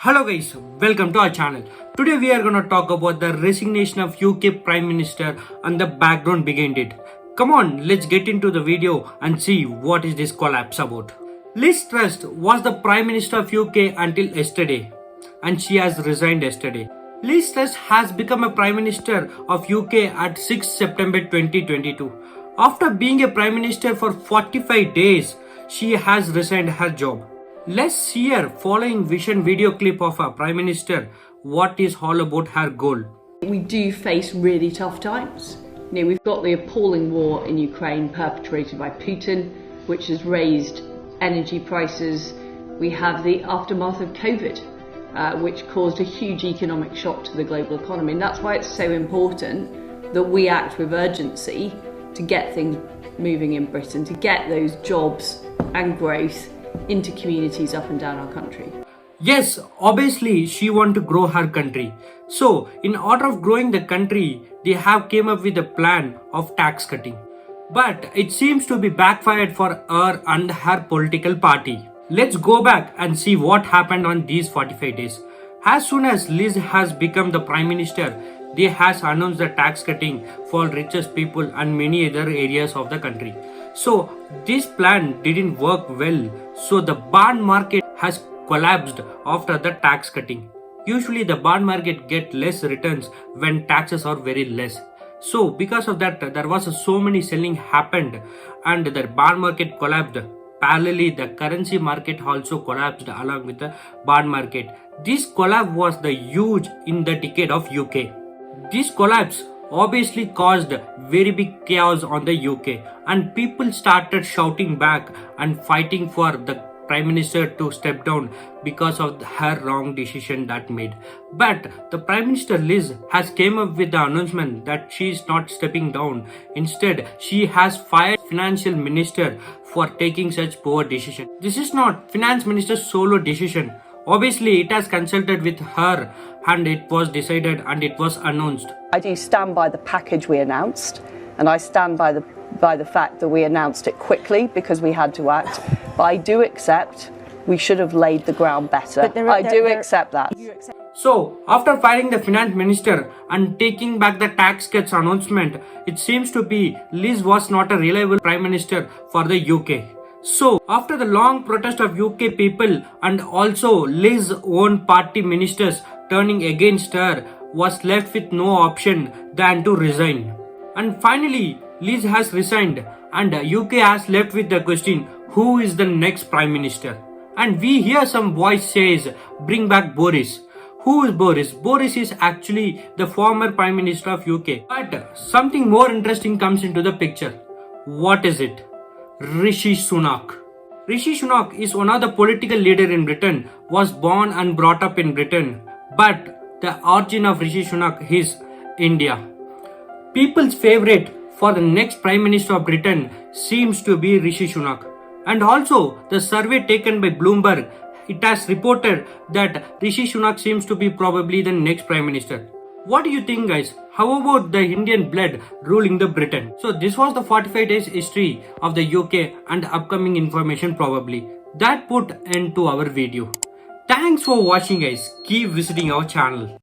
Hello guys, welcome to our channel. Today we are gonna talk about the resignation of UK Prime Minister and the background behind it. Come on, let's get into the video and see what is this collapse about. Liz Truss was the Prime Minister of UK until yesterday and she has resigned yesterday. Liz Truss has become a Prime Minister of UK at 6 September 2022. After being a Prime Minister for 45 days, she has resigned her job. Let's see her following vision video clip of our Prime Minister what is all about her goal. We do face really tough times. We've got the appalling war in Ukraine perpetrated by Putin, which has raised energy prices. We have the aftermath of COVID, which caused a huge economic shock to the global economy. And that's why it's so important that we act with urgency to get things moving in Britain, to get those jobs and growth into communities up and down our country. Yes, obviously she want to grow her country. So in order of growing the country, they have came up with a plan of tax cutting. But it seems to be backfired for her and her political party. Let's go back and see what happened on these 45 days. As soon as Liz has become the Prime Minister, they has announced the tax cutting for richest people and many other areas of the country. So this plan didn't work well. So the bond market has collapsed after the tax cutting. Usually the bond market get less returns when taxes are very less. So because of that, there was so many selling happened and the bond market collapsed. Parallelly, the currency market also collapsed along with the bond market. This collapse was the huge in the decade of UK. This collapse obviously caused very big chaos on the UK and people started shouting back and fighting for the Prime Minister to step down because of her wrong decision that made. But the Prime Minister Liz has came up with the announcement that she is not stepping down. Instead, she has fired Financial Minister for taking such poor decision. This is not Finance Minister's solo decision. Obviously, it has consulted with her and it was decided and it was announced. I do stand by the package we announced, and I stand by the fact that we announced it quickly because we had to act. But I do accept we should have laid the ground better. I do accept that. So, after firing the Finance Minister and taking back the tax cuts announcement, it seems to be Liz was not a reliable Prime Minister for the UK. So, after the long protest of UK people and also Liz's own party ministers turning against her, was left with no option than to resign. And finally, Liz has resigned and UK has left with the question, who is the next Prime Minister? And we hear some voice says, bring back Boris. Who is Boris? Boris is actually the former Prime Minister of UK. But something more interesting comes into the picture. What is it? Rishi Sunak. Rishi Sunak is one of the political leaders in Britain, was born and brought up in Britain. But the origin of Rishi Sunak is India. People's favorite for the next Prime Minister of Britain seems to be Rishi Sunak. And also the survey taken by Bloomberg, it has reported that Rishi Sunak seems to be probably the next Prime Minister. What do you think, guys? How about the Indian blood ruling the Britain? So this was the 45 days history of the UK and upcoming information probably. That put end to our video. Thanks for watching, guys. Keep visiting our channel.